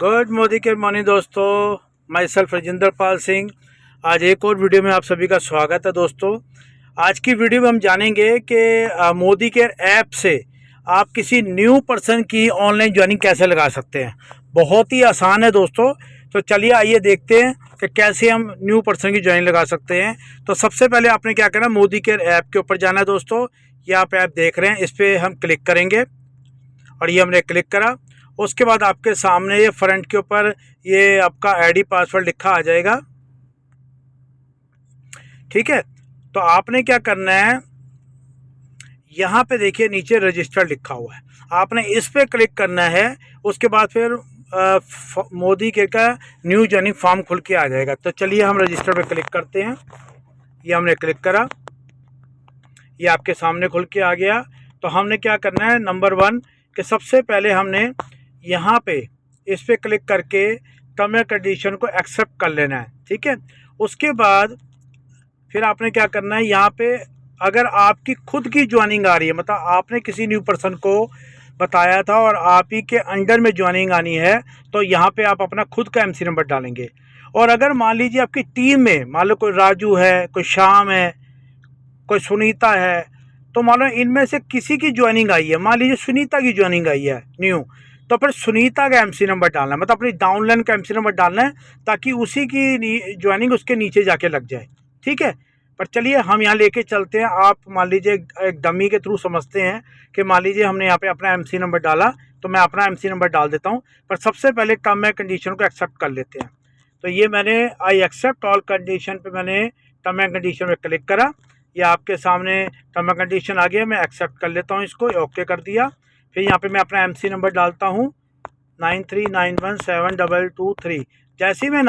Good Modi के morning दोस्तों। My self Rajendra Pal Singh. आज एक और वीडियो में आप सभी का स्वागत है दोस्तों। आज की वीडियो में हम जानेंगे कि मोदी केयर ऐप से आप किसी न्यू पर्सन की ऑनलाइन ज्वाइनिंग कैसे लगा सकते हैं। बहुत ही आसान है दोस्तों। तो चलिए आइए देखते हैं कि कैसे हम न्यू पर्सन की ज्वाइनिंग लगा सकते हैं। तो सबसे पहले आपने क्या करना है, मोदी केयर ऐप के ऊपर जाना है दोस्तों। ये आप ऐप देख रहे हैं, इस पर हम क्लिक करेंगे और ये हमने क्लिक करा। उसके बाद आपके सामने ये फ्रंट के ऊपर ये आपका आईडी पासवर्ड लिखा आ जाएगा। ठीक है, तो आपने क्या करना है, यहाँ पे देखिए नीचे रजिस्टर लिखा हुआ है, आपने इस पे क्लिक करना है। उसके बाद फिर मोदी के का न्यू ज्वाइनिंग फॉर्म खुल के आ जाएगा। तो चलिए हम रजिस्टर पे क्लिक करते हैं। ये हमने क्लिक करा, ये आपके सामने खुल के आ गया। तो हमने क्या करना है, नंबर 1 कि सबसे पहले हमने यहाँ पे इस पर क्लिक करके टर्म एंड कंडीशन को एक्सेप्ट कर लेना है। ठीक है, उसके बाद फिर आपने क्या करना है, यहाँ पे अगर आपकी खुद की ज्वाइनिंग आ रही है, मतलब आपने किसी न्यू पर्सन को बताया था और आप ही के अंडर में ज्वाइनिंग आनी है, तो यहाँ पे आप अपना खुद का एमसी नंबर डालेंगे। और अगर मान लीजिए आपकी टीम में मान लो कोई राजू है, कोई श्याम है, कोई सुनीता है, तो मान लो इनमें से किसी की ज्वाइनिंग आई है, मान लीजिए सुनीता की ज्वाइनिंग आई है न्यू, तो फिर सुनीता का एमसी नंबर डालना है, मतलब अपनी डाउनलाइन का एमसी नंबर डालना है, ताकि उसी की ज्वाइनिंग उसके नीचे जाके लग जाए। ठीक है, पर चलिए हम यहाँ लेके चलते हैं। आप मान लीजिए एक डमी के थ्रू समझते हैं कि मान लीजिए हमने यहाँ पे अपना एमसी नंबर डाला, तो मैं अपना एमसी नंबर डाल देता हूँ। पर सबसे पहले टर्म एंड कंडीशन को एक्सेप्ट कर लेते हैं। तो ये मैंने आई एक्सेप्ट ऑल कंडीशन पे मैंने टर्म एंड कंडीशन पे क्लिक करा। ये आपके सामने टर्म एंड कंडीशन आ गया, मैं एक्सेप्ट कर लेता हूँ इसको, ओके कर दिया। फिर यहाँ पे मैं अपना एमसी नंबर डालता हूँ 93917223। जैसे ही मैं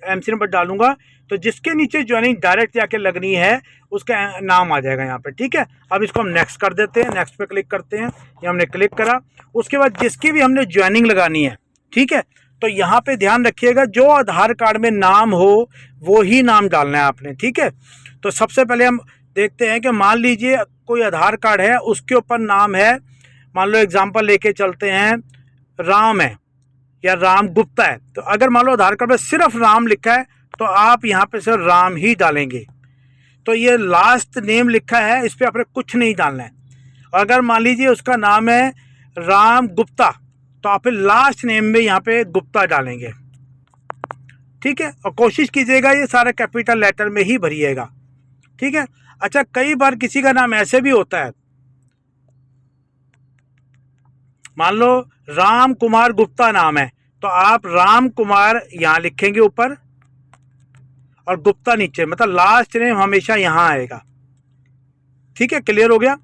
एमसी नंबर डालूंगा तो जिसके नीचे ज्वाइनिंग डायरेक्ट जाके लगनी है उसका नाम आ जाएगा यहाँ पे। ठीक है, अब इसको हम नेक्स्ट कर देते हैं, नेक्स्ट पे क्लिक करते हैं। ये हमने क्लिक करा। उसके बाद जिसकी भी हमने ज्वाइनिंग लगानी है, ठीक है, तो यहाँ पे ध्यान रखिएगा जो आधार कार्ड में नाम हो वो ही नाम डालना है आपने। ठीक है, तो सबसे पहले हम देखते हैं कि मान लीजिए कोई आधार कार्ड है, उसके ऊपर नाम है, मान लो एग्जांपल लेके चलते हैं, राम है या राम गुप्ता है। तो अगर मान लो आधार कार्ड में सिर्फ राम लिखा है तो आप यहाँ पे सिर्फ राम ही डालेंगे। तो ये लास्ट नेम लिखा है, इस पर आपने कुछ नहीं डालना है। और अगर मान लीजिए उसका नाम है राम गुप्ता, तो आप लास्ट नेम में यहाँ पे गुप्ता डालेंगे। ठीक है, और कोशिश कीजिएगा ये सारा कैपिटल लेटर में ही भरिएगा। ठीक है, अच्छा कई बार किसी का नाम ऐसे भी होता है, मान लो राम कुमार गुप्ता नाम है, तो आप राम कुमार यहाँ लिखेंगे ऊपर और गुप्ता नीचे, मतलब लास्ट नेम हमेशा यहाँ आएगा। ठीक है, क्लियर हो गया।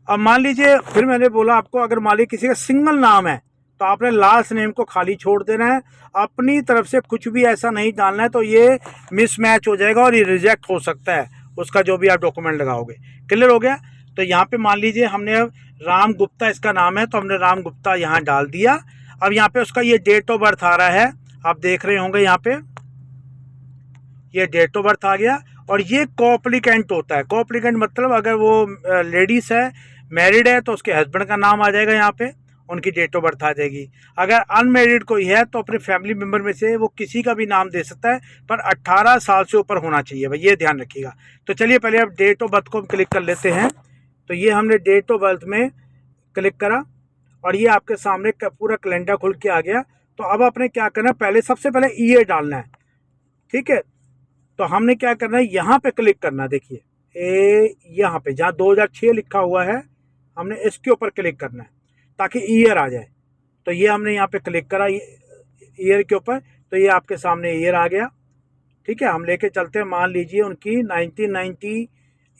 अब मान लीजिए फिर मैंने बोला आपको, अगर मान लीजिए किसी का सिंगल नाम है तो आपने लास्ट नेम को खाली छोड़ देना है, अपनी तरफ से कुछ भी ऐसा नहीं डालना है, तो ये मिसमैच हो जाएगा और ये रिजेक्ट हो सकता है उसका जो भी आप डॉक्यूमेंट लगाओगे। क्लियर हो गया। तो यहाँ पे मान लीजिए हमने राम गुप्ता इसका नाम है, तो हमने राम गुप्ता यहाँ डाल दिया। अब यहाँ पे उसका ये डेट ऑफ बर्थ आ रहा है, आप देख रहे होंगे यहाँ पे ये डेट ऑफ बर्थ आ गया। और ये कॉप्लिकेंट होता है। कॉप्लिकेंट मतलब अगर वो लेडीज़ है, मैरिड है, तो उसके हस्बैंड का नाम आ जाएगा यहाँ पे, उनकी डेट ऑफ बर्थ आ जाएगी। अगर अनमेरिड कोई है तो अपने फैमिली मेम्बर में से वो किसी का भी नाम दे सकता है, पर 18 साल से ऊपर होना चाहिए भाई, ये ध्यान रखिएगा। तो चलिए पहले अब डेट ऑफ बर्थ को हम क्लिक कर लेते हैं। तो ये हमने डेट ऑफ बर्थ में क्लिक करा और ये आपके सामने पूरा कैलेंडर खुल के आ गया। तो अब आपने क्या करना है, पहले सबसे पहले ईयर डालना है। ठीक है, तो हमने क्या करना है, यहाँ पे क्लिक करना है। देखिए यहाँ पे जहाँ 2006 लिखा हुआ है, हमने इसके ऊपर क्लिक करना है ताकि ईयर आ जाए। तो ये हमने यहाँ पे क्लिक करा ईयर के ऊपर, तो ये आपके सामने ईयर आ गया। ठीक है, हम लेके चलते हैं, मान लीजिए उनकी 1990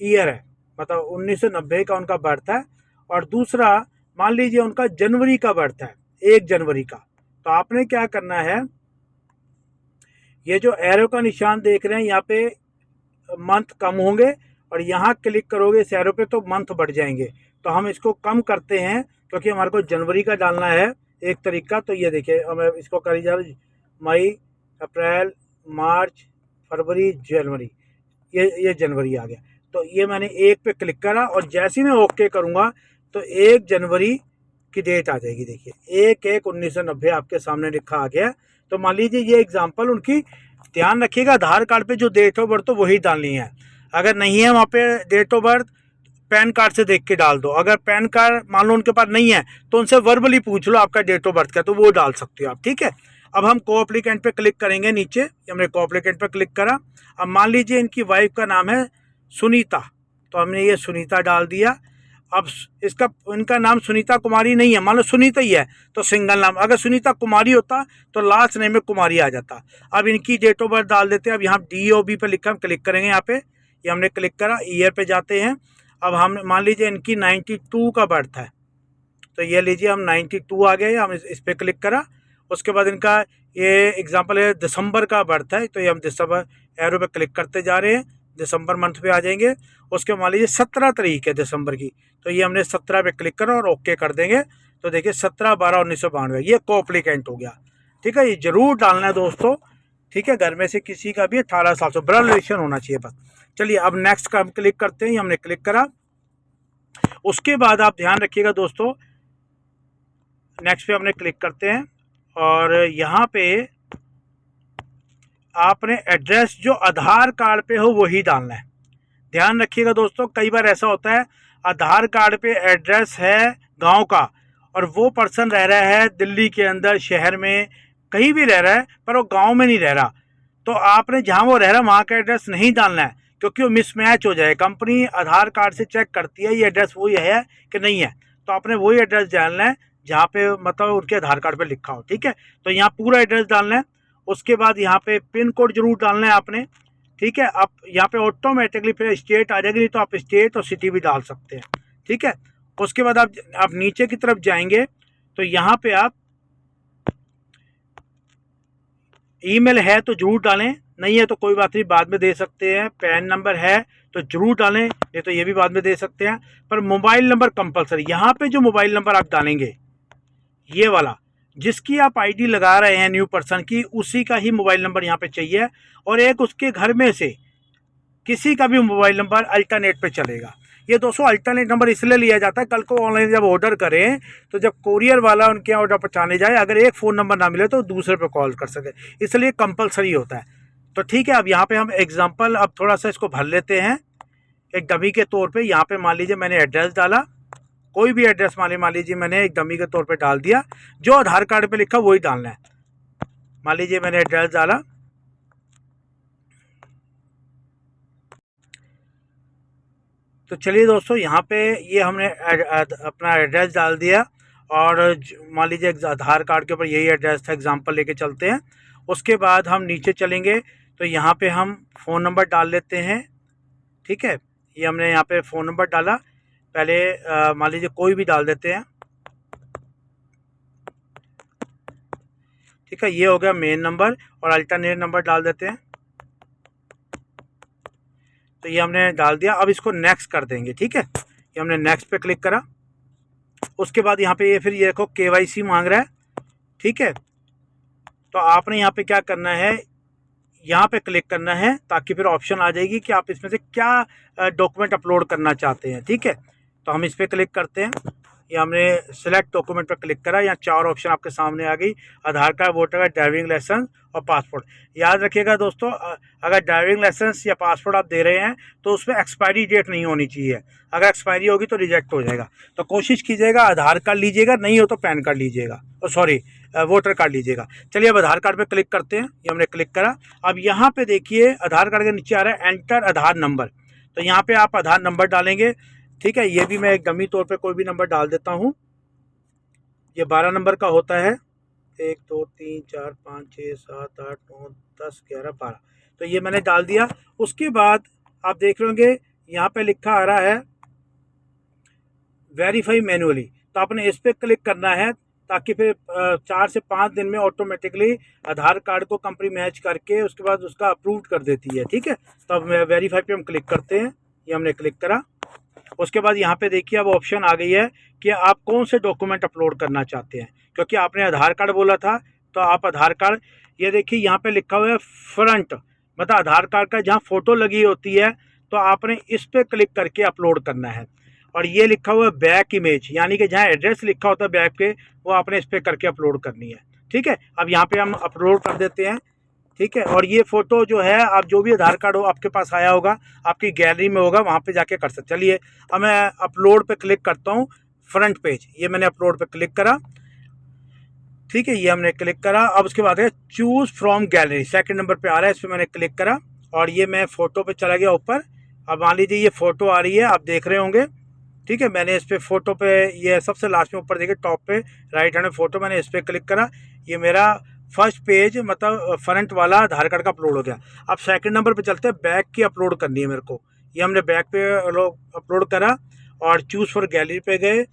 ईयर है, मतलब 1990 का उनका बर्थ है। और दूसरा मान लीजिए उनका जनवरी का बर्थ है, 1 जनवरी का। तो आपने क्या करना है, ये जो एरो का निशान देख रहे हैं यहाँ पे मंथ कम होंगे, और यहाँ क्लिक करोगे इस एरो पे तो मंथ बढ़ जाएंगे। तो हम इसको कम करते हैं क्योंकि हमारे को जनवरी का डालना है 1 तारीख का। तो ये देखिए हमें इसको करी जा रही, मई, अप्रैल, मार्च, फरवरी, जनवरी, ये जनवरी आ गया। तो ये मैंने 1 पे क्लिक करा और जैसे ही मैं ओके करूँगा तो 1 जनवरी की डेट आ जाएगी। देखिए 1/1/1990 आपके सामने लिखा आ गया। तो मान लीजिए ये एग्जाम्पल उनकी, ध्यान रखिएगा आधार कार्ड पे जो डेट ऑफ बर्थ हो वही डालनी है। अगर नहीं है वहाँ पे date of birth, PAN card से देख के डाल दो। अगर पैन कार्ड मान लो उनके पास नहीं है तो उनसे वर्बली पूछ लो आपका डेट ऑफ बर्थ का, तो वो डाल सकते हो आप, ठीक है। अब हम को एप्लीकेंट पे क्लिक करेंगे, नीचे हमने को एप्लीकेंट पे क्लिक करा। अब मान लीजिए इनकी वाइफ का नाम है सुनीता, तो हमने ये सुनीता डाल दिया। अब इसका इनका नाम सुनीता कुमारी नहीं है, मान लो सुनीता ही है तो सिंगल नाम। अगर सुनीता कुमारी होता तो लास्ट नेम में कुमारी आ जाता। अब इनकी डेट ऑफ बर्थ डाल देते हैं। अब यहाँ DOB पे लिखा, हम क्लिक करेंगे यहाँ पे, ये हमने क्लिक करा, ईयर पे जाते हैं। अब हम मान लीजिए इनकी 92 का बर्थ है, तो ये लीजिए हम 92 आ गए, हम इस पर क्लिक करा। उसके बाद इनका ये एग्जांपल है दिसंबर का बर्थ है, तो ये हम दिसंबर एरो पे क्लिक करते जा रहे हैं, दिसंबर मंथ पे आ जाएंगे। उसके मान लीजिए 17 तारीख है दिसंबर की, तो ये हमने 17 पे क्लिक करा और ओके कर देंगे। तो देखिए 17/12/1992 ये को एप्लीकेंट हो गया, ठीक है। ये जरूर डालना है दोस्तों, ठीक है। घर में से किसी का भी 18 साल से ब्लड रिलेशन होना चाहिए बस। चलिए अब नेक्स्ट का हम क्लिक करते हैं, ये हमने क्लिक करा। उसके बाद आप ध्यान रखिएगा दोस्तों, नेक्स्ट पे हमने क्लिक करते हैं और यहाँ पे आपने एड्रेस जो आधार कार्ड पे हो वही डालना है। ध्यान रखिएगा दोस्तों, कई बार ऐसा होता है आधार कार्ड पे एड्रेस है गांव का और वो पर्सन रह रहा है दिल्ली के अंदर, शहर में कहीं भी रह रहा है, पर वो गांव में नहीं रह रहा। तो आपने जहां वो रह रहा है वहाँ का एड्रेस नहीं डालना है, क्योंकि वो मिसमैच हो जाए। कंपनी आधार कार्ड से चेक करती है ये एड्रेस वही है कि नहीं है, तो आपने वही एड्रेस डालना है जहाँ पे मतलब उनके आधार कार्ड पे लिखा हो, ठीक है। तो यहाँ पूरा एड्रेस डालना है। उसके बाद यहाँ पे पिन कोड जरूर डालना है आपने, ठीक है। आप यहाँ पे ऑटोमेटिकली फिर स्टेट आ जाएगी, नहीं तो आप स्टेट और सिटी भी डाल सकते हैं, ठीक है। उसके बाद आप नीचे की तरफ जाएंगे तो यहाँ पे आप ईमेल है तो जरूर डालें, नहीं है तो कोई बात नहीं बाद में दे सकते हैं। पैन नंबर है तो जरूर डालें, नहीं तो ये भी बाद में दे सकते हैं। पर मोबाइल नंबर कंपलसरी, यहाँ पे जो मोबाइल नंबर आप डालेंगे ये वाला, जिसकी आप आईडी लगा रहे हैं न्यू पर्सन की, उसी का ही मोबाइल नंबर यहाँ पे चाहिए। और एक उसके घर में से किसी का भी मोबाइल नंबर अल्टरनेट पे चलेगा। ये दोस्तों अल्टरनेट नंबर इसलिए लिया जाता है, कल को ऑनलाइन जब ऑर्डर करें तो जब कोरियर वाला उनके यहाँ ऑर्डर पहुँचाने जाए, अगर एक फ़ोन नंबर ना मिले तो दूसरे पे कॉल कर सके, इसलिए कंपलसरी होता है। तो ठीक है, अब यहाँ पे हम एग्जाम्पल अब थोड़ा सा इसको भर लेते हैं एक डमी के तौर पे। यहाँ पे मान लीजिए मैंने एड्रेस डाला, कोई भी एड्रेस मान लीजिए मैंने एक डमी के तौर पे डाल दिया, जो आधार कार्ड पे लिखा वही डालना है। मान लीजिए मैंने एड्रेस डाला, तो चलिए दोस्तों यहाँ पे ये हमने अपना एड्रेस डाल दिया और मान लीजिए आधार कार्ड के ऊपर यही एड्रेस था, एग्जांपल लेके चलते हैं। उसके बाद हम नीचे चलेंगे तो यहाँ पे हम फ़ोन नंबर डाल लेते हैं, ठीक है। ये हमने यहाँ पे फ़ोन नंबर डाला, पहले मान लीजिए कोई भी डाल देते हैं, ठीक है। ये हो गया मेन नंबर और अल्टरनेट नंबर डाल देते हैं, तो ये हमने डाल दिया। अब इसको नेक्स्ट कर देंगे, ठीक है। ये हमने नेक्स्ट पे क्लिक करा। उसके बाद यहाँ पे ये फिर ये देखो KYC मांग रहा है, ठीक है। तो आपने यहाँ पे क्या करना है, यहाँ पे क्लिक करना है ताकि फिर ऑप्शन आ जाएगी कि आप इसमें से क्या डॉक्यूमेंट अपलोड करना चाहते हैं, ठीक है। तो हम इस पर क्लिक करते हैं, ये हमने सेलेक्ट डॉक्यूमेंट पर क्लिक करा। यहाँ 4 ऑप्शन आपके सामने आ गई, Aadhaar card, voter card, driving licence और पासपोर्ट। याद रखिएगा दोस्तों, अगर ड्राइविंग लाइसेंस या पासपोर्ट आप दे रहे हैं तो उसमें एक्सपायरी डेट नहीं होनी चाहिए, अगर एक्सपायरी होगी तो रिजेक्ट हो जाएगा। तो कोशिश कीजिएगा आधार कार्ड लीजिएगा, नहीं हो तो पैन कार्ड लीजिएगा, सॉरी वोटर कार्ड लीजिएगा। चलिए अब आधार कार्ड पे क्लिक करते हैं, ये हमने क्लिक करा। अब यहाँ पे देखिए आधार कार्ड के नीचे आ रहा है एंटर आधार नंबर, तो यहाँ पे आप आधार नंबर डालेंगे, ठीक है। ये भी मैं एक डमी तौर पे कोई भी नंबर डाल देता हूँ। ये 12 नंबर का होता है, 1 2 3 4 5 6 7 8 9 10 11 12, तो ये मैंने डाल दिया। उसके बाद आप देख लेंगे यहाँ पे लिखा आ रहा है वेरीफाई मैनुअली, तो आपने इस पर क्लिक करना है ताकि फिर 4 से 5 दिन में ऑटोमेटिकली आधार कार्ड को कंपनी मैच करके उसके बाद उसका अप्रूव कर देती है, ठीक है। तो अब वेरीफाई पे हम क्लिक करते हैं, ये हमने क्लिक करा। उसके बाद यहाँ पे देखिए अब ऑप्शन आ गई है कि आप कौन से डॉक्यूमेंट अपलोड करना चाहते हैं, क्योंकि आपने आधार कार्ड बोला था तो आप आधार कार्ड, ये देखिए यहाँ पे लिखा हुआ है फ्रंट, मतलब आधार कार्ड का जहाँ फ़ोटो लगी होती है, तो आपने इस पर क्लिक करके अपलोड करना है। और ये लिखा हुआ है बैक इमेज, यानी कि जहाँ एड्रेस लिखा होता है बैक पे वो आपने इस पर करके अपलोड करनी है। ठीक है, अब यहाँ पे हम अपलोड कर देते हैं। ठीक है, और ये फ़ोटो जो है आप जो भी आधार कार्ड हो आपके पास आया होगा, आपकी गैलरी में होगा, वहाँ पे जाके कर सकते। चलिए अब मैं अपलोड पे क्लिक करता हूँ, फ्रंट पेज, ये मैंने अपलोड पे क्लिक करा। ठीक है, ये हमने क्लिक करा। अब उसके बाद है choose from gallery, second number पे आ रहा है, इस पर मैंने क्लिक करा और ये मैं फ़ोटो पे चला गया ऊपर। अब मान लीजिए ये फ़ोटो आ रही है, आप देख रहे होंगे। ठीक है, मैंने इस पर फ़ोटो पे, ये सबसे लास्ट में ऊपर देखिए टॉप पे राइट हैंड में फ़ोटो, मैंने इस पर क्लिक करा। ये मेरा फर्स्ट पेज मतलब फ्रंट वाला आधार कार्ड का अपलोड हो गया। अब सेकंड नंबर पे चलते हैं, बैक की अपलोड करनी है मेरे को। ये हमने बैक पे अपलोड करा और चूज़ फॉर गैलरी पे गए,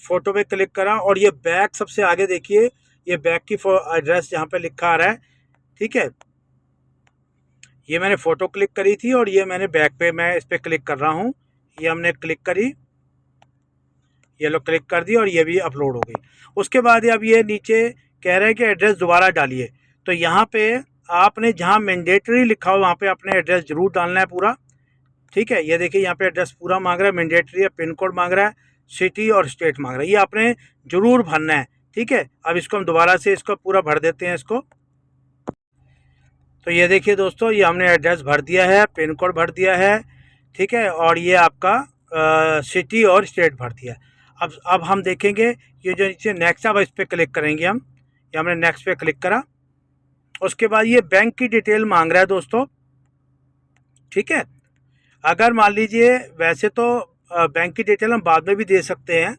फ़ोटो पे क्लिक करा और ये बैक सबसे आगे देखिए, ये बैक की एड्रेस जहाँ पे लिखा आ रहा है। ठीक है, ये मैंने फ़ोटो क्लिक करी थी और ये मैंने बैक पे मैं इस पर क्लिक कर रहा हूँ। ये हमने क्लिक करी, ये लो क्लिक कर दी और ये भी अपलोड हो गई। उसके बाद अब ये नीचे कह रहे हैं कि एड्रेस दोबारा डालिए, तो यहाँ पे आपने जहाँ मैंडेटरी लिखा हो वहाँ पे अपने एड्रेस ज़रूर डालना है पूरा। ठीक है, ये देखिए यहाँ पे एड्रेस पूरा मांग रहा है, मैंडेटरी है, पिन कोड मांग रहा है, सिटी और स्टेट मांग रहा है, ये आपने ज़रूर भरना है। ठीक है, अब इसको हम दोबारा से इसको पूरा भर देते हैं इसको। तो ये देखिए दोस्तों, ये हमने एड्रेस भर दिया है, पिन कोड भर दिया है। ठीक है, और ये आपका सिटी और स्टेट भर दिया है। अब हम देखेंगे ये जो नीचे नेक्स्ट, अब इस पर क्लिक करेंगे हम। ये हमने नेक्स्ट पे क्लिक करा। उसके बाद ये बैंक की डिटेल मांग रहा है दोस्तों। ठीक है, अगर मान लीजिए वैसे तो बैंक की डिटेल हम बाद में भी दे सकते हैं,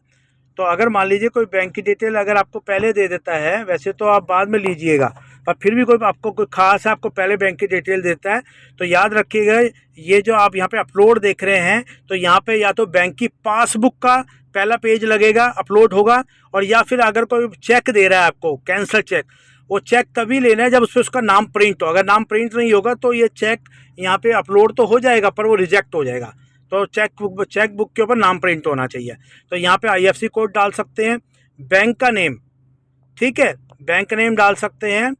तो अगर मान लीजिए कोई बैंक की डिटेल अगर आपको पहले दे देता है, वैसे तो आप बाद में लीजिएगा, पर फिर भी कोई आपको कोई खास है आपको पहले बैंक की डिटेल देता है, तो याद रखिएगा ये जो आप यहाँ पे अपलोड देख रहे हैं, तो यहाँ पे या तो बैंक की पासबुक का पहला पेज लगेगा, अपलोड होगा, और या फिर अगर कोई चेक दे रहा है आपको, कैंसल चेक, वो चेक तभी लेना है जब उस पर उसका नाम प्रिंट हो। अगर नाम प्रिंट नहीं होगा तो ये चेक यहाँ पे अपलोड तो हो जाएगा पर वो रिजेक्ट हो जाएगा। तो चेक बुक के ऊपर नाम प्रिंट होना चाहिए। तो यहाँ पे IFSC कोड डाल सकते हैं, बैंक का नेम, ठीक है, बैंक नेम डाल सकते हैं।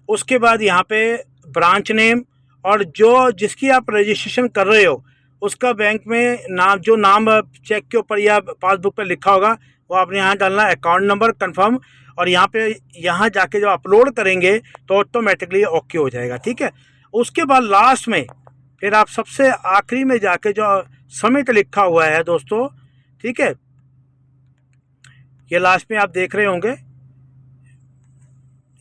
उसके बाद यहाँ पे ब्रांच नेम, और जो जिसकी आप रजिस्ट्रेशन कर रहे हो उसका बैंक में नाम, जो नाम चेक के ऊपर या पासबुक पर लिखा होगा वो आपने यहाँ डालना है, अकाउंट नंबर कंफर्म, और यहाँ पे यहाँ जाके जो अपलोड करेंगे तो ऑटोमेटिकली ओके हो जाएगा। ठीक है, उसके बाद लास्ट में फिर आप सबसे आखिरी में जाके जो सबमिट लिखा हुआ है दोस्तों, ठीक है, ये लास्ट में आप देख रहे होंगे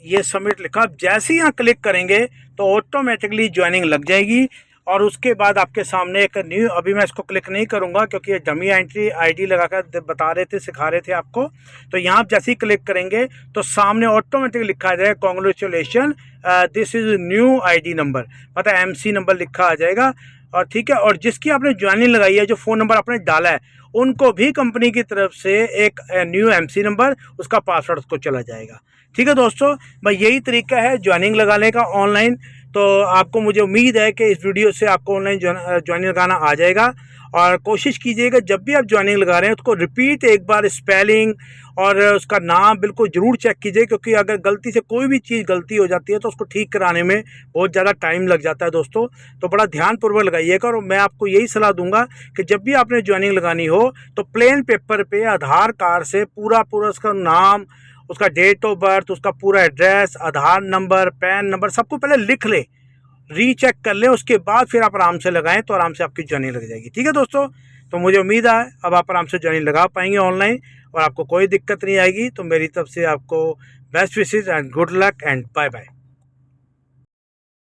ये सबमिट लिखा, आप जैसे ही यहाँ क्लिक करेंगे तो ऑटोमेटिकली ज्वाइनिंग लग जाएगी। और उसके बाद आपके सामने एक न्यू, अभी मैं इसको क्लिक नहीं करूँगा क्योंकि ये डमी एंट्री ID लगाकर बता रहे थे, सिखा रहे थे आपको। तो यहाँ आप जैसे ही क्लिक करेंगे तो सामने ऑटोमेटिक लिखा आ जाएगा congratulation this is new ID number, मतलब MC नंबर लिखा आ जाएगा। और ठीक है, और जिसकी आपने ज्वाइनिंग लगाई है, जो फ़ोन नंबर आपने डाला है, उनको भी कंपनी की तरफ से एक न्यू MC नंबर, उसका पासवर्ड उसको चला जाएगा। ठीक है दोस्तों, भाई यही तरीका है ज्वाइनिंग लगाने का ऑनलाइन। तो आपको, मुझे उम्मीद है कि इस वीडियो से आपको ऑनलाइन ज्वाइनिंग लगाना आ जाएगा। और कोशिश कीजिएगा जब भी आप ज्वाइनिंग लगा रहे हैं उसको रिपीट एक बार स्पेलिंग और उसका नाम बिल्कुल ज़रूर चेक कीजिए, क्योंकि अगर गलती से कोई भी चीज़ गलती हो जाती है तो उसको ठीक कराने में बहुत ज़्यादा टाइम लग जाता है दोस्तों। तो बड़ा ध्यानपूर्वक लगाइएगा। और मैं आपको यही सलाह दूंगा कि जब भी आपने ज्वाइनिंग लगानी हो तो प्लेन पेपर पे आधार कार्ड से पूरा उसका नाम, उसका डेट ऑफ बर्थ, उसका पूरा एड्रेस, आधार नंबर, पैन नंबर, सबको पहले लिख लें, रीचेक कर लें, उसके बाद फिर आप आराम से लगाएं तो आराम से आपकी ज्वाइनिंग लग जाएगी। ठीक है दोस्तों, तो मुझे उम्मीद है अब आप आराम से ज्वाइनिंग लगा पाएंगे ऑनलाइन और आपको कोई दिक्कत नहीं आएगी। तो मेरी तरफ से आपको best wishes and good luck and bye bye.